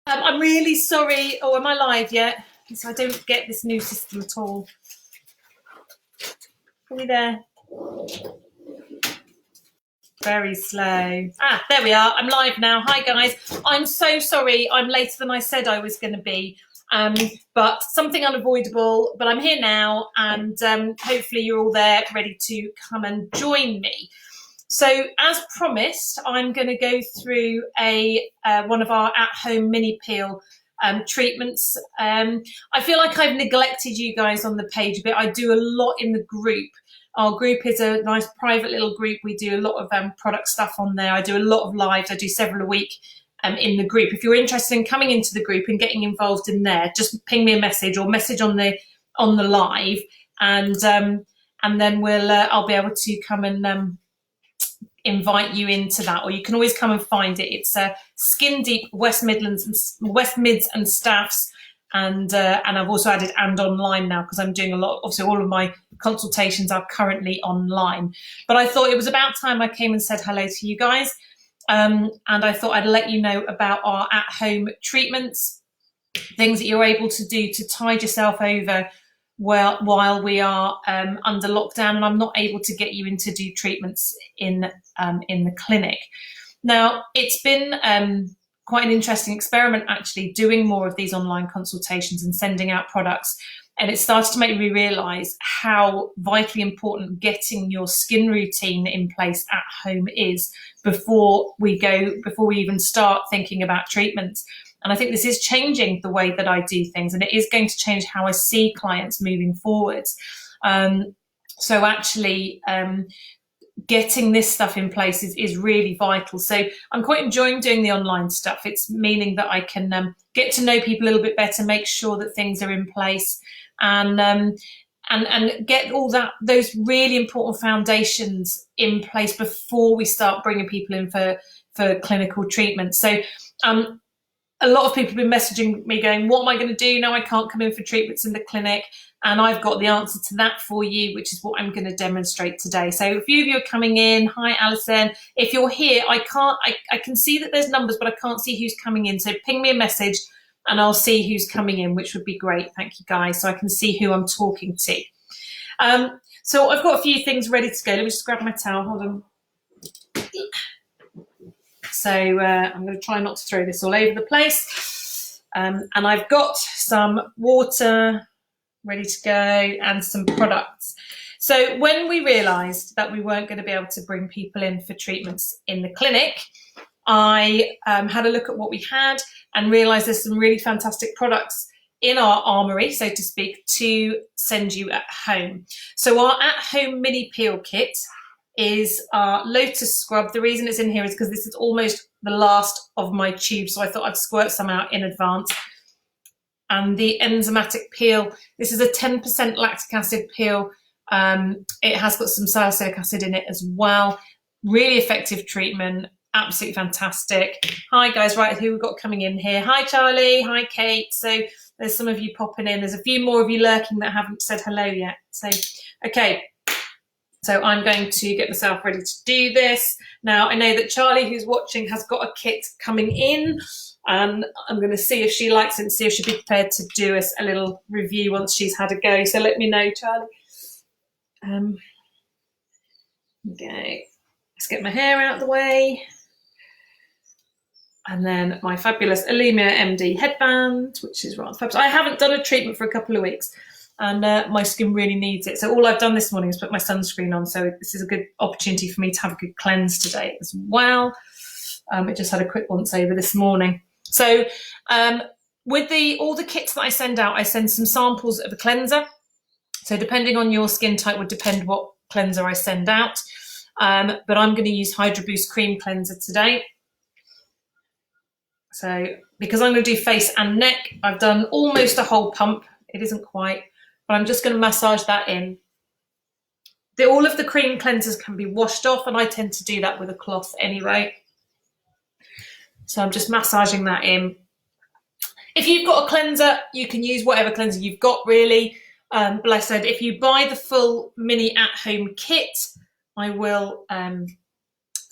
I'm really sorry. Oh, am I live yet? So I don't get this new system at all. Are we there? Very slow. Ah, there we are. I'm live now. Hi, guys. I'm so sorry. I'm later than I said I was going to be, but something unavoidable. But I'm here now, and hopefully you're all there ready to come and join me. So, as promised, I'm going to go through one of our at-home mini peel treatments. I feel like I've neglected you guys on the page a bit. I do a lot in the group. Our group is a nice private little group. We do a lot of product stuff on there. I do a lot of lives. I do several a week in the group. If you're interested in coming into the group and getting involved in there, just ping me a message or message on the live, and then I'll be able to come and invite you into that, or you can always come and find it. It's Skin Deep West Mids and Staffs, and I've also added and online now because I'm doing a lot. Obviously, all of my consultations are currently online, but I thought it was about time I came and said hello to you guys, and I thought I'd let you know about our at-home treatments, things that you're able to do to tide yourself over while we are under lockdown, and I'm not able to get you in to do treatments in the clinic. Now, it's been quite an interesting experiment actually doing more of these online consultations and sending out products, and it started to make me realise how vitally important getting your skin routine in place at home is before we even start thinking about treatments. And I think this is changing the way that I do things, and it is going to change how I see clients moving forward. So actually getting this stuff in place is really vital. So I'm quite enjoying doing the online stuff. It's meaning that I can get to know people a little bit better, make sure that things are in place, and get all those really important foundations in place before we start bringing people in for clinical treatment. So a lot of people have been messaging me going, what am I going to do now? I can't come in for treatments in the clinic. And I've got the answer to that for you, which is what I'm going to demonstrate today. So a few of you are coming in. Hi, Alison. If you're here, I can see that there's numbers, but I can't see who's coming in. So ping me a message and I'll see who's coming in, which would be great. Thank you, guys. So I can see who I'm talking to. So I've got a few things ready to go. Let me just grab my towel. Hold on. So I'm going to try not to throw this all over the place. And I've got some water ready to go and some products. So when we realised that we weren't going to be able to bring people in for treatments in the clinic, I had a look at what we had and realised there's some really fantastic products in our armoury, so to speak, to send you at home. So our at-home mini peel kit is our Lotus scrub. The reason it's in here is because this is almost the last of my tubes, so I thought I'd squirt some out in advance. And the Enzymatic Peel, this is a 10% lactic acid peel. It has got some salicylic acid in it as well. Really effective treatment, absolutely fantastic. Hi guys, right, who we've got coming in here? Hi Charlie, hi Kate. So there's some of you popping in. There's a few more of you lurking that haven't said hello yet. So, okay. So I'm going to get myself ready to do this. Now, I know that Charlie, who's watching, has got a kit coming in, and I'm going to see if she likes it and see if she'll be prepared to do us a little review once she's had a go. So let me know, Charlie. Okay, let's get my hair out of the way. And then my fabulous Alumier MD headband, which is rather fabulous. I haven't done a treatment for a couple of weeks, and my skin really needs it. So all I've done this morning is put my sunscreen on. So this is a good opportunity for me to have a good cleanse today as well. I just had a quick once over this morning. So with all the kits that I send out, I send some samples of a cleanser. So depending on your skin type would depend what cleanser I send out. But I'm going to use Hydro Boost Cream Cleanser today. So because I'm going to do face and neck, I've done almost a whole pump. It isn't quite, but I'm just going to massage that in. All of the cream cleansers can be washed off, and I tend to do that with a cloth anyway. So I'm just massaging that in. If you've got a cleanser, you can use whatever cleanser you've got, really. But like I said, if you buy the full mini at-home kit, I will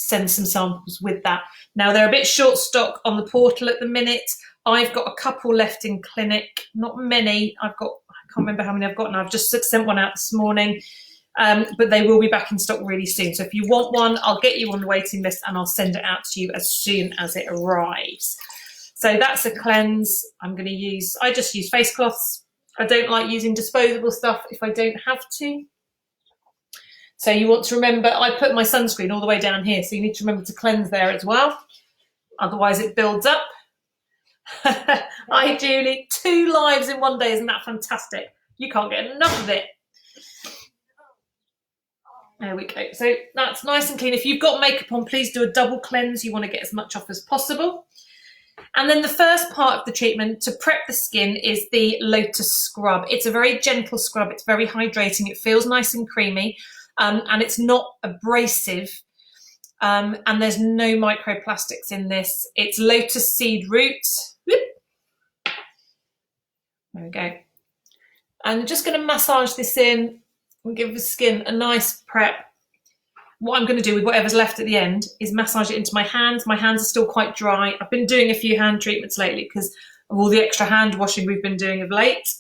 send some samples with that. Now, they're a bit short stock on the portal at the minute. I've got a couple left in clinic, not many. I can't remember how many I've got, and I've just sent one out this morning. But they will be back in stock really soon. So if you want one, I'll get you on the waiting list and I'll send it out to you as soon as it arrives. So that's a cleanse. I just use face cloths. I don't like using disposable stuff if I don't have to. So you want to remember, I put my sunscreen all the way down here, so you need to remember to cleanse there as well. Otherwise it builds up. Hi Julie, 2 lives in one day, isn't that fantastic? You can't get enough of it. There we go. So that's nice and clean. If you've got makeup on, please do a double cleanse. You want to get as much off as possible. And then the first part of the treatment to prep the skin is the Lotus scrub. It's a very gentle scrub. It's very hydrating. It feels nice and creamy, and it's not abrasive. And there's no microplastics in this. It's lotus seed root. Whoop. There we go. And I'm just going to massage this in and give the skin a nice prep. What I'm going to do with whatever's left at the end is massage it into my hands. My hands are still quite dry. I've been doing a few hand treatments lately because of all the extra hand washing we've been doing of late.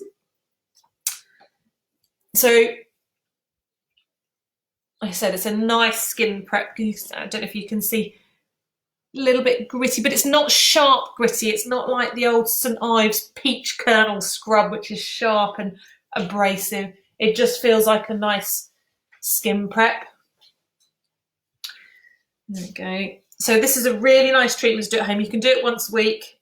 So, like I said, it's a nice skin prep. I don't know if you can see, a little bit gritty, but it's not sharp gritty. It's not like the old St. Ives peach kernel scrub, which is sharp and abrasive. It just feels like a nice skin prep. There we go. So this is a really nice treatment to do at home. You can do it once a week.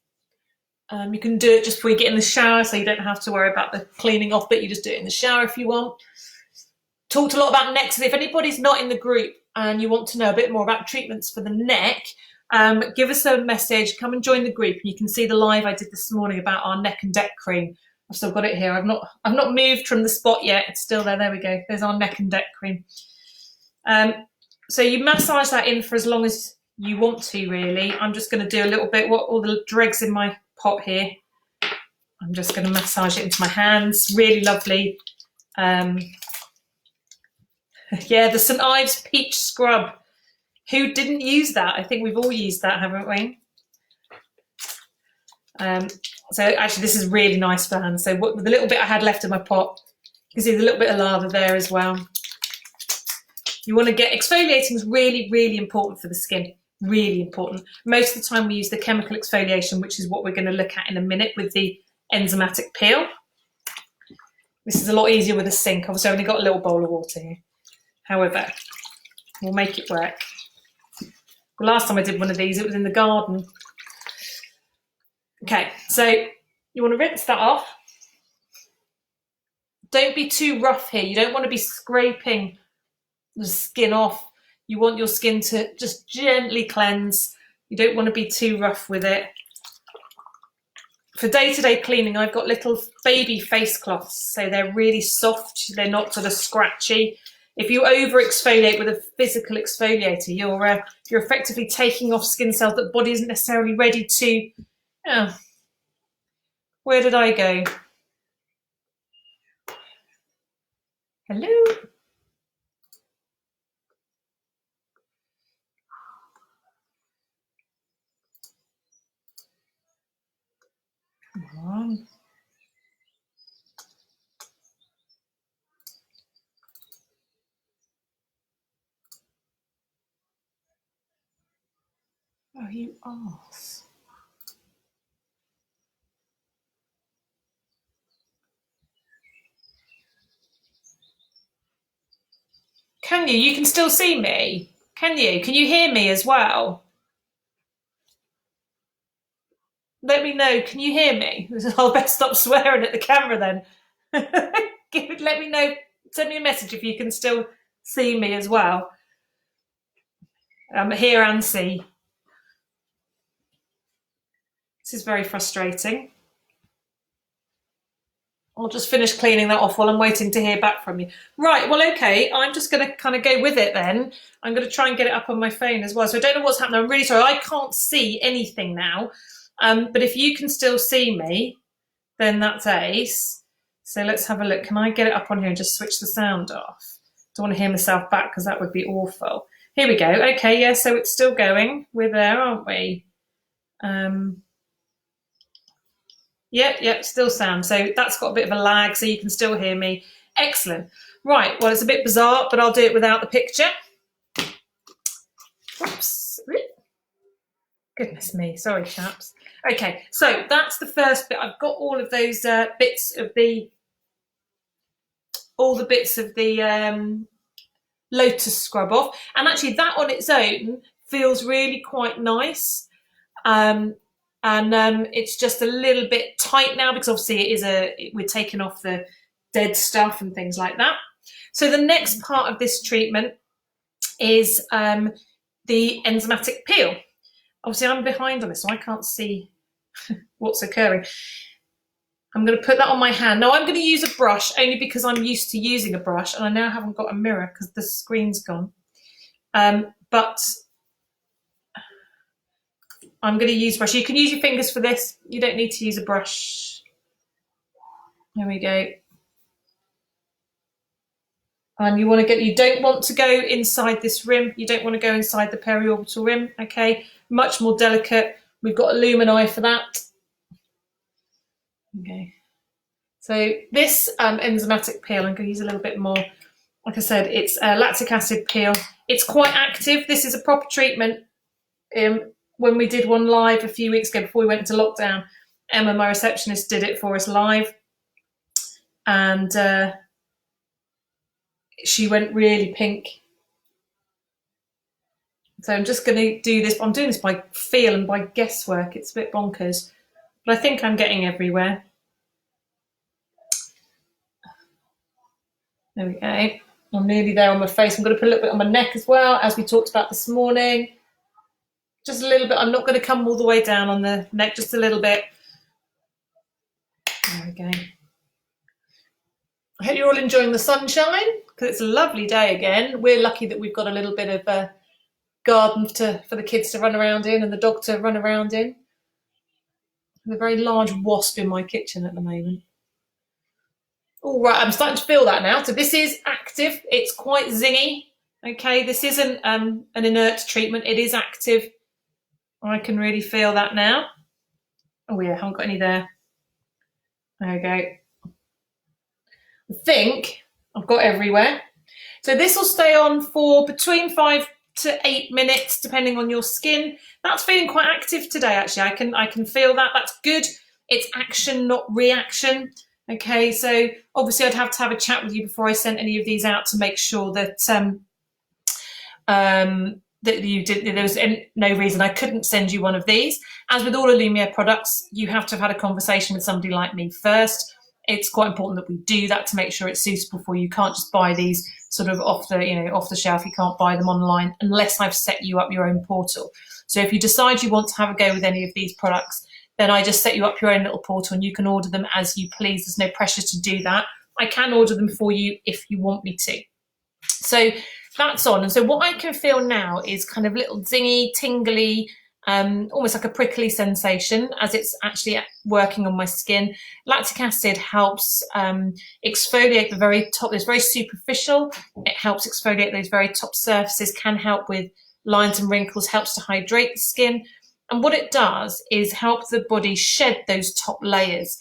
You can do it just before you get in the shower, so you don't have to worry about the cleaning off bit. You just do it in the shower if you want. Talked a lot about neck, so if anybody's not in the group and you want to know a bit more about treatments for the neck, give us a message. Come and join the group. You can see the live I did this morning about our neck and deck cream. I've still got it here. I've not moved from the spot yet. It's still there. There we go. There's our neck and deck cream. So you massage that in for as long as you want to, really. I'm just going to do a little bit, all the dregs in my pot here. I'm just going to massage it into my hands. Really lovely. Yeah, the St. Ives peach scrub. Who didn't use that? I think we've all used that, haven't we? So actually this is really nice for hands. So with the little bit I had left in my pot, you can see the little bit of lather there as well. You want to get, exfoliating is really, really important for the skin, really important. Most of the time we use the chemical exfoliation, which is what we're going to look at in a minute with the enzymatic peel. This is a lot easier with a sink. Obviously I've only got a little bowl of water here. However, we'll make it work. Well, last time I did one of these, it was in the garden. Okay, so you want to rinse that off. Don't be too rough here. You don't want to be scraping the skin off. You want your skin to just gently cleanse. You don't want to be too rough with it. For day-to-day cleaning, I've got little baby face cloths, so they're really soft. They're not sort of scratchy. If you over-exfoliate with a physical exfoliator, you're effectively taking off skin cells that the body isn't necessarily ready to. Oh, where did I go? Hello? Come on. Oh, you arse. Can you? You can still see me? Can you? Can you hear me as well? Let me know. Can you hear me? I'll best stop swearing at the camera then. Let me know. Send me a message if you can still see me as well. Hear and see. This is very frustrating. I'll just finish cleaning that off while I'm waiting to hear back from you. Right, well, okay, I'm just going to kind of go with it then. I'm going to try and get it up on my phone as well. So I don't know what's happening. I'm really sorry. I can't see anything now. But if you can still see me, then that's ace. So let's have a look. Can I get it up on here and just switch the sound off? Don't want to hear myself back because that would be awful. Here we go. Okay, yeah, so it's still going. We're there, aren't we? Yep, still sound. So that's got a bit of a lag, so you can still hear me. Excellent. Right, well, it's a bit bizarre, but I'll do it without the picture. Oops. Goodness me, sorry, chaps. Okay, so that's the first bit. I've got all of those bits of the, Lotus scrub off, and actually that on its own feels really quite nice. It's just a little bit tight now because obviously we're taking off the dead stuff and things like that. So the next part of this treatment is the enzymatic peel. Obviously I'm behind on this, so I can't see what's occurring. I'm going to put that on my hand. Now I'm going to use a brush only because I'm used to using a brush, and I now haven't got a mirror because the screen's gone. But I'm going to use a brush. You can use your fingers for this. You don't need to use a brush. There we go. And you don't want to go inside this rim. You don't want to go inside the periorbital rim, okay? Much more delicate. We've got Alumier for that. Okay. So this enzymatic peel, I'm going to use a little bit more. Like I said, it's lactic acid peel. It's quite active. This is a proper treatment. When we did one live a few weeks ago before we went into lockdown, Emma, my receptionist, did it for us live. And she went really pink. So I'm just going to do this. I'm doing this by feel and by guesswork. It's a bit bonkers, but I think I'm getting everywhere. There we go. I'm nearly there on my face. I'm going to put a little bit on my neck as well, as we talked about this morning. Just a little bit. I'm not going to come all the way down on the neck, just a little bit. There we go. I hope you're all enjoying the sunshine, because it's a lovely day again. We're lucky that we've got a little bit of a garden for the kids to run around in and the dog to run around in. There's a very large wasp in my kitchen at the moment. All right, I'm starting to feel that now. So this is active. It's quite zingy. Okay, this isn't an inert treatment. It is active. I can really feel that now. Oh yeah, I haven't got any there. There we go. I think I've got everywhere. So this will stay on for between 5 to 8 minutes, depending on your skin. That's feeling quite active today, actually. I can feel that. That's good. It's action, not reaction. Okay, so obviously I'd have to have a chat with you before I sent any of these out to make sure that that you did. There was no reason I couldn't send you one of these. As with all Alumier products, you have to have had a conversation with somebody like me first. It's quite important that we do that to make sure it's suitable for you. You can't just buy these sort of off the shelf. You can't buy them online unless I've set you up your own portal. So if you decide you want to have a go with any of these products, then I just set you up your own little portal and you can order them as you please. There's no pressure to do that. I can order them for you if you want me to. So that's on. And so what I can feel now is kind of little zingy, tingly, almost like a prickly sensation as it's actually working on my skin. Lactic acid helps exfoliate the very top. It's very superficial. It helps exfoliate those very top surfaces, can help with lines and wrinkles, helps to hydrate the skin. And what it does is help the body shed those top layers.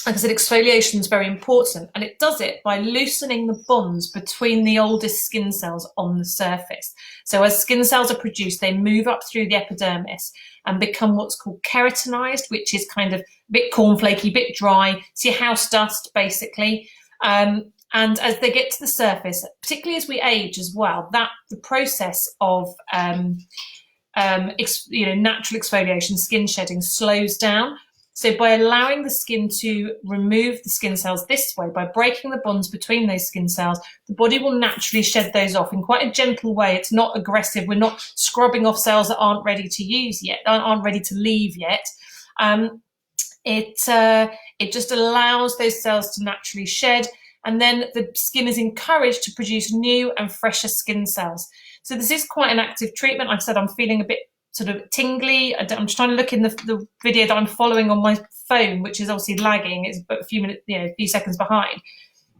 Like I said, exfoliation is very important, and it does it by loosening the bonds between the oldest skin cells on the surface. So as skin cells are produced, they move up through the epidermis and become what's called keratinized, which is kind of a bit cornflakey, a bit dry. It's your house dust, basically. And as they get to the surface, particularly as we age as well, that the process of natural exfoliation, skin shedding, slows down. So by allowing the skin to remove the skin cells this way, by breaking the bonds between those skin cells, the body will naturally shed those off in quite a gentle way. It's not aggressive. We're not scrubbing off cells that aren't ready to use yet, aren't ready to leave yet. It just allows those cells to naturally shed, and then the skin is encouraged to produce new and fresher skin cells. So this is quite an active treatment. Like I said, I'm feeling a bit sort of tingly. I'm just trying to look in the video that I'm following on my phone, which is obviously lagging. It's but a few minutes, a few seconds behind.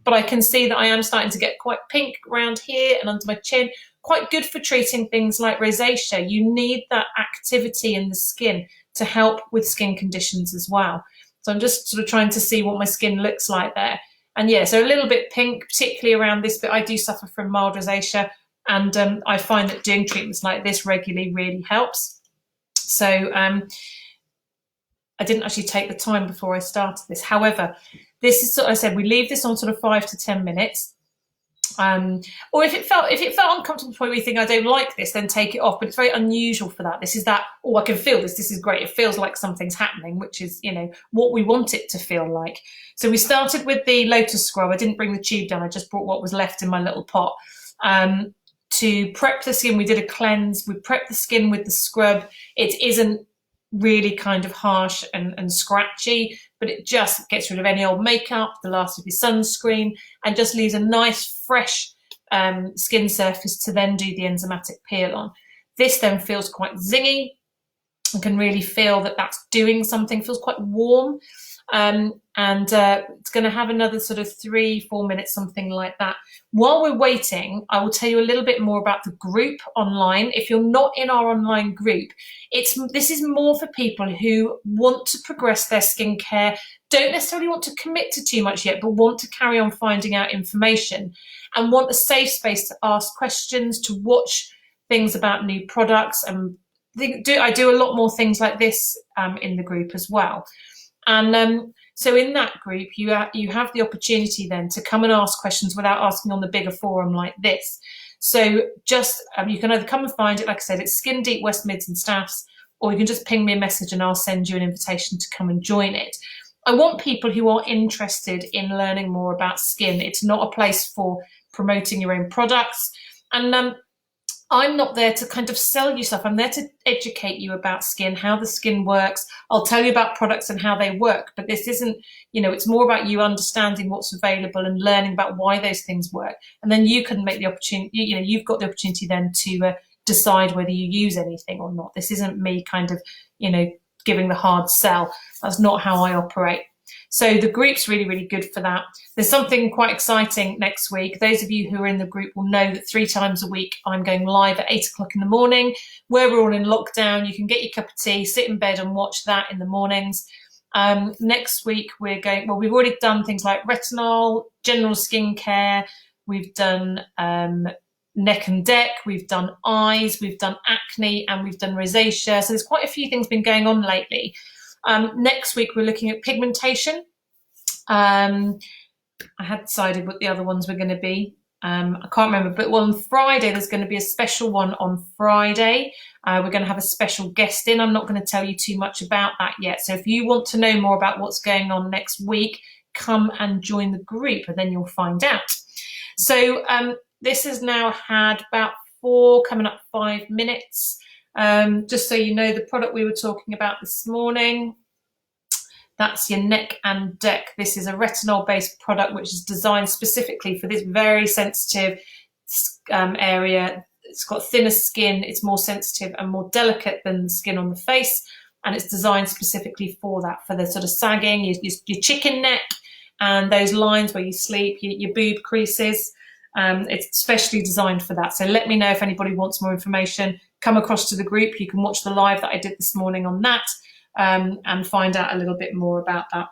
but I can see that I am starting to get quite pink around here and under my chin. Quite good for treating things like rosacea. You need that activity in the skin to help with skin conditions as well. So I'm just sort of trying to see what my skin looks like there. And yeah, so a little bit pink, particularly around this bit. I do suffer from mild rosacea, and I find that doing treatments like this regularly really helps. So I didn't actually take the time before I started this. However, this is sort of, I said, we leave this on sort of 5 to 10 minutes. Or if it felt uncomfortable for you, think I don't like this, then take it off. But it's very unusual for that. This is that, oh, I can feel this. This is great. It feels like something's happening, which is, you know, what we want it to feel like. So we started with the Lotus scrub. I didn't bring the tube down. I just brought what was left in my little pot. To prep the skin, we did a cleanse. We prepped the skin with the scrub. It isn't really kind of harsh and scratchy, but it just gets rid of any old makeup, the last of your sunscreen, and just leaves a nice fresh skin surface to then do the enzymatic peel on. This then feels quite zingy and can really feel that that's doing something, feels quite warm. It's going to have another sort of 3-4 minutes, something like that. While we're waiting, I will tell you a little bit more about the group online. If you're not in our online group, this is more for people who want to progress their skincare, don't necessarily want to commit to too much yet, but want to carry on finding out information and want a safe space to ask questions, to watch things about new products. And I do a lot more things like this in the group as well. And so in that group, you have the opportunity then to come and ask questions without asking on the bigger forum like this. So just you can either come and find it, like I said, it's Skin Deep West Mids and Staffs, or you can just ping me a message and I'll send you an invitation to come and join it. I want people who are interested in learning more about skin. It's not a place for promoting your own products. And I'm not there to kind of sell you stuff. I'm there to educate you about skin, how the skin works. I'll tell you about products and how they work, but this isn't, you know, it's more about you understanding what's available and learning about why those things work. And then you can make the opportunity, you know, you've got the opportunity then to decide whether you use anything or not. This isn't me kind of, you know, giving the hard sell. That's not how I operate. So the group's really, really good for that. There's something quite exciting next week. Those of you who are in the group will know that 3 times a week I'm going live at 8 o'clock in the morning, where we're all in lockdown. You can get your cup of tea, sit in bed and watch that in the mornings. Next week we're going, well, we've already done things like retinol, general skincare. We've done neck and neck, we've done eyes, we've done acne, and we've done rosacea. So there's quite a few things been going on lately. Next week, we're looking at pigmentation. I had decided what the other ones were going to be. I can't remember, but on Friday, there's going to be a special one on Friday. We're going to have a special guest in. I'm not going to tell you too much about that yet. So if you want to know more about what's going on next week, come and join the group and then you'll find out. So this has now had about 4, coming up 5 minutes. Just so you know, the product we were talking about this morning, that's your neck and neck. This is a retinol-based product which is designed specifically for this very sensitive area. It's got thinner skin, it's more sensitive and more delicate than the skin on the face, and it's designed specifically for that, for the sort of sagging, your chicken neck, and those lines where you sleep, your boob creases. It's specially designed for that. So let me know if anybody wants more information. Come across to the group. You can watch the live that I did this morning on that and find out a little bit more about that.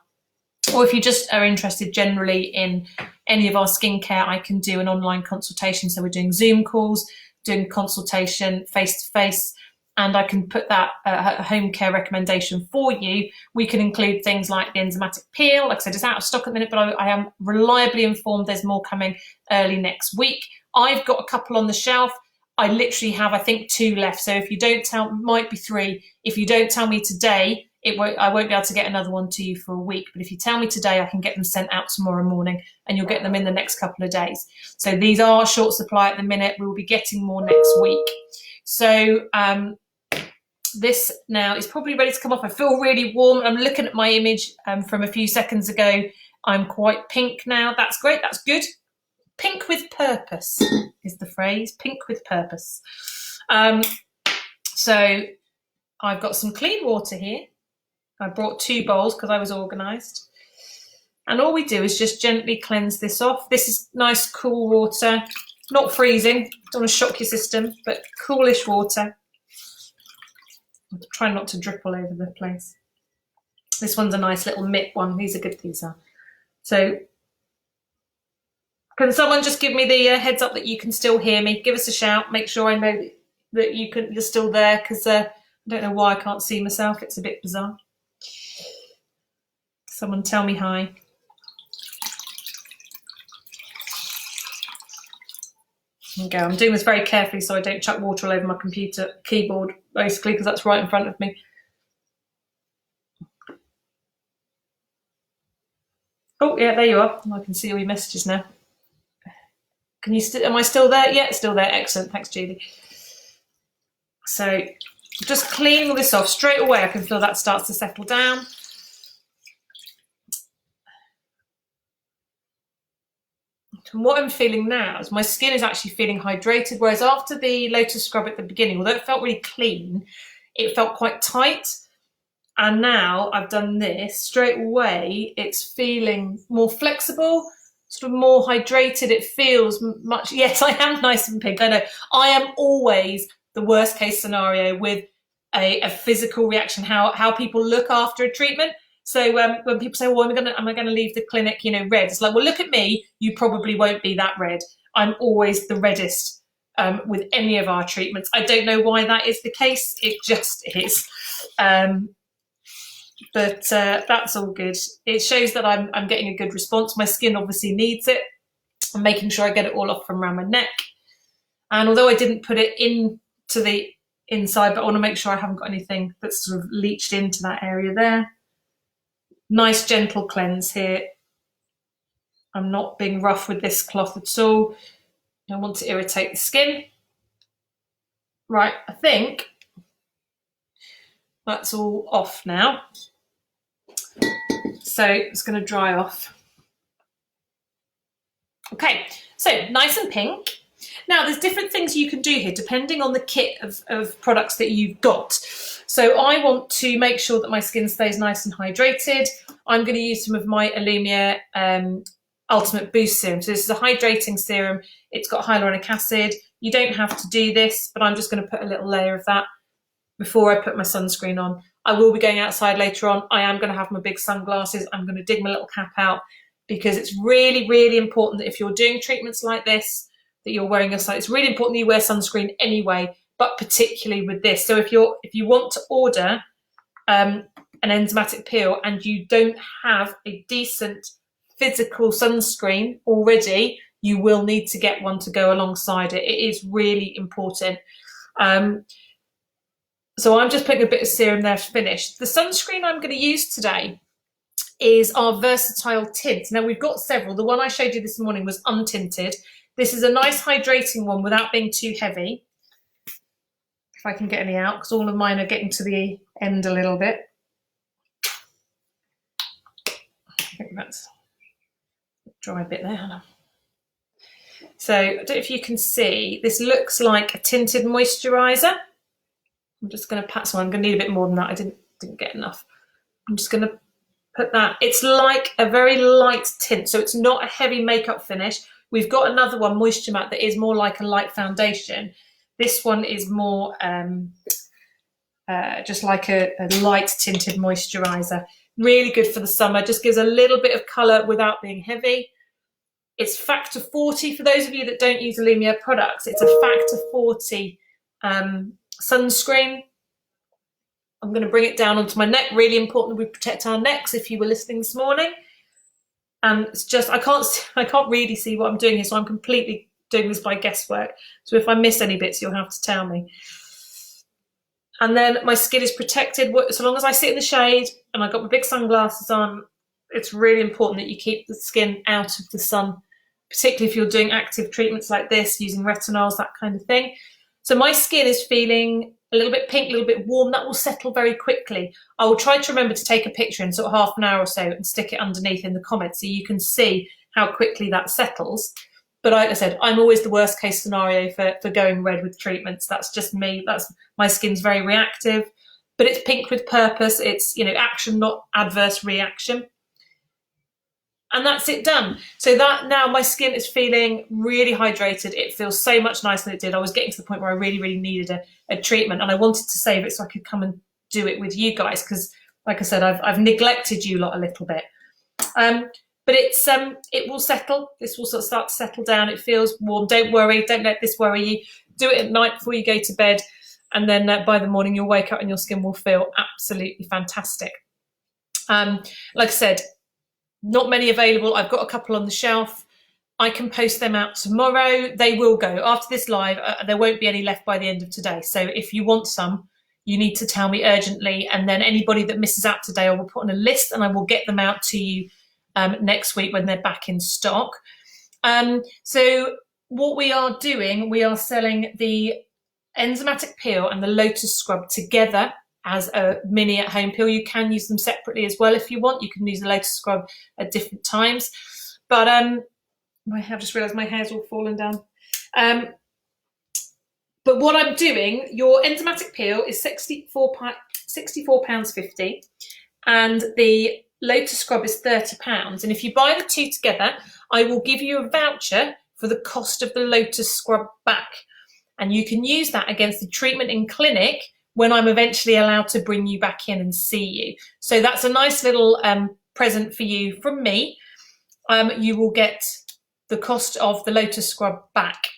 Or if you just are interested generally in any of our skincare, I can do an online consultation. So we're doing Zoom calls, doing consultation face-to-face, and I can put that home care recommendation for you. We can include things like the Enzymatic Peel. Like I said, it's out of stock at the minute, but I am reliably informed there's more coming early next week. I've got a couple on the shelf. I literally have, I think, 2 left. So if you don't tell, might be 3. If you don't tell me today, I won't be able to get another one to you for a week. But if you tell me today, I can get them sent out tomorrow morning and you'll get them in the next couple of days. So these are short supply at the minute. We will be getting more next week. So this now is probably ready to come off. I feel really warm. I'm looking at my image from a few seconds ago. I'm quite pink now. That's great. That's good. Pink with purpose is the phrase. Pink with purpose. So I've got some clean water here. I brought 2 bowls because I was organised. And all we do is just gently cleanse this off. This is nice cool water, not freezing, don't want to shock your system, but coolish water. Try not to drip all over the place. This one's a nice little mitt one. These are good, these are. So can someone just give me the heads up that you can still hear me? Give us a shout. Make sure I know that you're still there, because I don't know why I can't see myself. It's a bit bizarre. Someone tell me hi. There we go. I'm doing this very carefully so I don't chuck water all over my computer keyboard, basically, because that's right in front of me. Oh, yeah, there you are. I can see all your messages now. Can you am I still there? Yeah, still there. Excellent. Thanks, Julie. So just cleaning all this off straight away. I can feel that starts to settle down. And what I'm feeling now is my skin is actually feeling hydrated, whereas after the Lotus scrub at the beginning, although it felt really clean, it felt quite tight. And now I've done this, straight away, it's feeling more flexible, sort of more hydrated. It feels much, yes, I am nice and pink. I know. I am always the worst case scenario with a physical reaction, how people look after a treatment. So when people say, well, am I gonna leave the clinic, red? It's like, well, look at me, you probably won't be that red. I'm always the reddest with any of our treatments. I don't know why that is the case. It just is. But that's all good. It shows that I'm getting a good response. My skin obviously needs it. I'm making sure I get it all off from around my neck. And although I didn't put it into the inside, but I want to make sure I haven't got anything that's sort of leached into that area there. Nice gentle cleanse here. I'm not being rough with this cloth at all. I don't want to irritate the skin. Right, I think that's all off now. So it's going to dry off. Okay, so nice and pink. Now there's different things you can do here depending on the kit of products that you've got. So I want to make sure that my skin stays nice and hydrated. I'm going to use some of my Alumier Ultimate Boost Serum. So this is a hydrating serum. It's got hyaluronic acid. You don't have to do this, but I'm just going to put a little layer of that before I put my sunscreen on. I will be going outside later on. I am going to have my big sunglasses. I'm going to dig my little cap out because it's really, really important that if you're doing treatments like this, that you're wearing your sun. It's really important that you wear sunscreen anyway, but particularly with this. So if you want to order an enzymatic peel and you don't have a decent physical sunscreen already, you will need to get one to go alongside it. It is really important. So I'm just putting a bit of serum there to finish. The sunscreen I'm going to use today is our versatile tint. Now we've got several. The one I showed you this morning was untinted. This is a nice hydrating one without being too heavy. If I can get any out, because all of mine are getting to the end a little bit. I think that's a dry bit there. So I don't know if you can see, this looks like a tinted moisturiser. I'm just going to pat some. I'm going to need a bit more than that. I didn't get enough. I'm just going to put that. It's like a very light tint, so it's not a heavy makeup finish. We've got another one, Moisture Matte, that is more like a light foundation. This one is more just like a light tinted moisturiser. Really good for the summer. Just gives a little bit of colour without being heavy. It's factor 40 for those of you that don't use Alumier products. It's a factor 40 sunscreen. I'm going to bring it down onto my neck. Really important that we protect our necks if you were listening this morning. And it's just, I can't really see what I'm doing here, so I'm completely doing this by guesswork. So if I miss any bits, you'll have to tell me. And then my skin is protected. So long as I sit in the shade and I've got my big sunglasses on, it's really important that you keep the skin out of the sun, particularly if you're doing active treatments like this, using retinols, that kind of thing. So my skin is feeling a little bit pink, a little bit warm. That will settle very quickly. I will try to remember to take a picture in sort of half an hour or so and stick it underneath in the comments so you can see how quickly that settles. But like I said, I'm always the worst case scenario for going red with treatments. That's just me. My skin's very reactive, but it's pink with purpose. It's, action, not adverse reaction. And that's it done. So that now my skin is feeling really hydrated. It feels so much nicer than it did. I was getting to the point where I really, really needed a treatment, and I wanted to save it so I could come and do it with you guys, because like I said, I've neglected you lot a little bit. But it will settle. This will sort of start to settle down. It feels warm. Don't worry. Don't let this worry you. Do it at night before you go to bed, and then by the morning you'll wake up and your skin will feel absolutely fantastic. Like I said, not many available. I've got a couple on the shelf. I can post them out tomorrow. They will go after this live. There won't be any left by the end of today. So if you want some, you need to tell me urgently. And then anybody that misses out today, I will put on a list and I will get them out to you next week when they're back in stock. So what we are doing, we are selling the Enzymatic Peel and the Lotus Scrub together as a mini at home peel. You can use them separately as well if you want. You can use the Lotus Scrub at different times. But I have just realised my hair's all fallen down. But what I'm doing, your Enzymatic Peel is £64.50 and the Lotus Scrub is £30. And if you buy the two together, I will give you a voucher for the cost of the Lotus Scrub back. And you can use that against the treatment in clinic when I'm eventually allowed to bring you back in and see you. So that's a nice little present for you from me. You will get the cost of the Lotus Scrub back.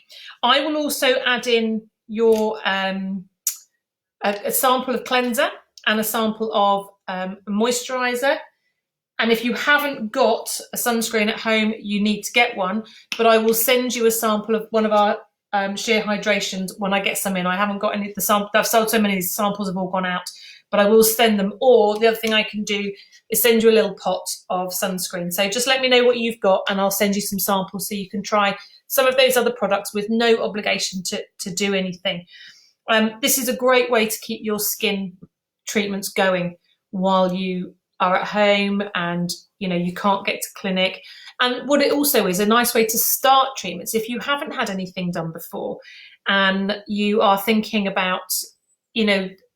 I will also add in your a sample of cleanser and a sample of moisturiser. And if you haven't got a sunscreen at home, you need to get one. But I will send you a sample of one of our sheer hydrations when I get some in. I haven't got any of the samples. I've sold so many, these samples have all gone out, but I will send them. Or the other thing I can do is send you a little pot of sunscreen. So just let me know what you've got and I'll send you some samples so you can try some of those other products with no obligation to do anything. This is a great way to keep your skin treatments going while you are at home and you can't get to clinic. And what it also is, a nice way to start treatments if you haven't had anything done before and you are thinking about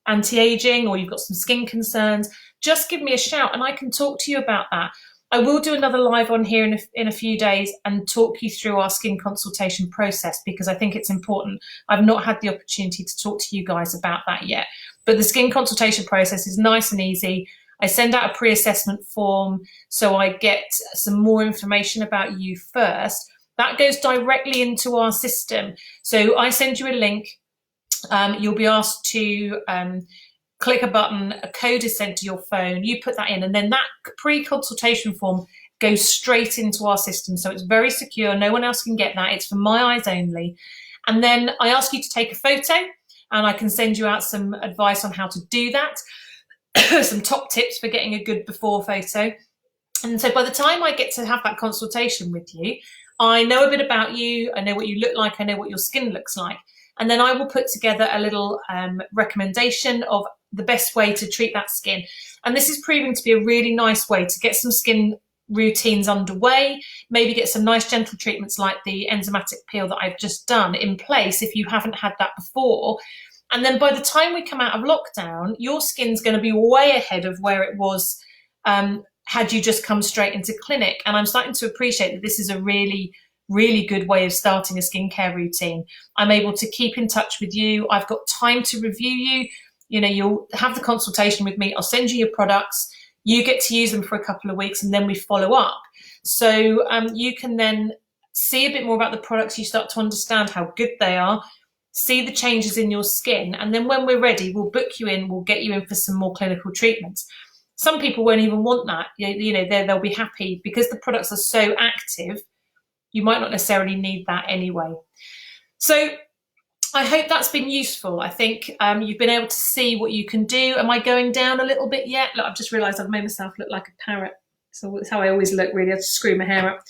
anti-aging or you've got some skin concerns, just give me a shout and I can talk to you about that. I will do another live on here in a few days and talk you through our skin consultation process, because I think it's important. I've not had the opportunity to talk to you guys about that yet, but the skin consultation process is nice and easy. I send out a pre-assessment form so I get some more information about you first. That goes directly into our system. So I send you a link. You'll be asked to click a button, a code is sent to your phone, you put that in, and then that pre-consultation form goes straight into our system. So it's very secure, no one else can get that, it's for my eyes only. And then I ask you to take a photo and I can send you out some advice on how to do that, some top tips for getting a good before photo. And so by the time I get to have that consultation with you, I know a bit about you, I know what you look like, I know what your skin looks like. And then I will put together a little recommendation of the best way to treat that skin. And this is proving to be a really nice way to get some skin routines underway, maybe get some nice gentle treatments like the Enzymatic Peel that I've just done in place if you haven't had that before. And then by the time we come out of lockdown, your skin's going to be way ahead of where it was had you just come straight into clinic. And I'm starting to appreciate that this is a really good way of starting a skincare routine. I'm able to keep in touch with you. I've got time to review you. You'll have the consultation with me. I'll send you your products. You get to use them for a couple of weeks and then we follow up. So you can then see a bit more about the products. You start to understand how good they are, see the changes in your skin. And then when we're ready, we'll book you in, we'll get you in for some more clinical treatments. Some people won't even want that. They'll be happy because the products are so active. You might not necessarily need that anyway. So I hope that's been useful. I think you've been able to see what you can do. Am I going down a little bit yet? Look, I've just realised I've made myself look like a parrot. So that's how I always look, really. I just screw my hair up.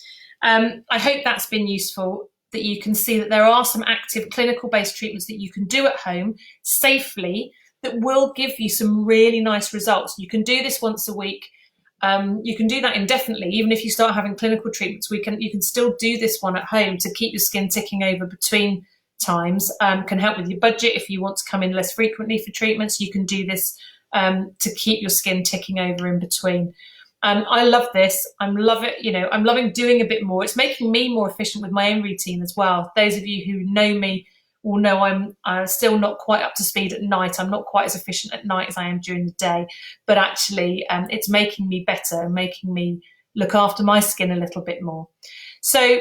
I hope that's been useful, that you can see that there are some active clinical-based treatments that you can do at home safely that will give you some really nice results. You can do this once a week. You can do that indefinitely. Even if you start having clinical treatments, you can still do this one at home to keep your skin ticking over between times. Can help with your budget. If you want to come in less frequently for treatments, you can do this to keep your skin ticking over in between. I love this. I'm loving doing a bit more. It's making me more efficient with my own routine as well. Those of you who know me will know I'm still not quite up to speed at night. I'm not quite as efficient at night as I am during the day, but actually it's making me better, making me look after my skin a little bit more. So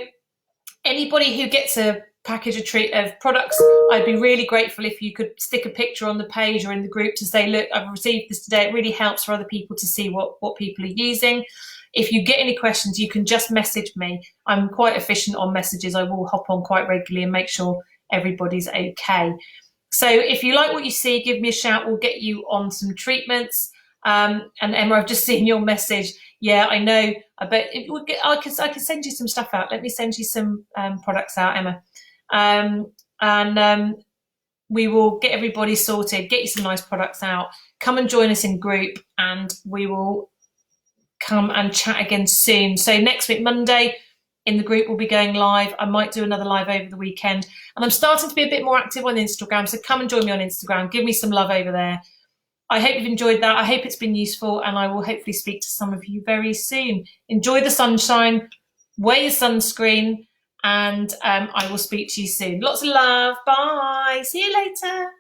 anybody who gets a package of products, I'd be really grateful if you could stick a picture on the page or in the group to say, look, I've received this today. It really helps for other people to see what people are using. If you get any questions, you can just message me. I'm quite efficient on messages. I will hop on quite regularly and make sure everybody's okay. So if you like what you see, give me a shout. We'll get you on some treatments. And Emma, I've just seen your message. Yeah, I know. I bet it would get. I can send you some stuff out. Let me send you some products out, Emma, and we will get everybody sorted. Get you some nice products out. Come and join us in group, and we will come and chat again soon. So next week, Monday, in the group, we'll be going live. I might do another live over the weekend, and I'm starting to be a bit more active on Instagram. So come and join me on Instagram. Give me some love over there. I hope you've enjoyed that. I hope it's been useful, and I will hopefully speak to some of you very soon. Enjoy the sunshine, wear your sunscreen, and I will speak to you soon. Lots of love. Bye. See you later.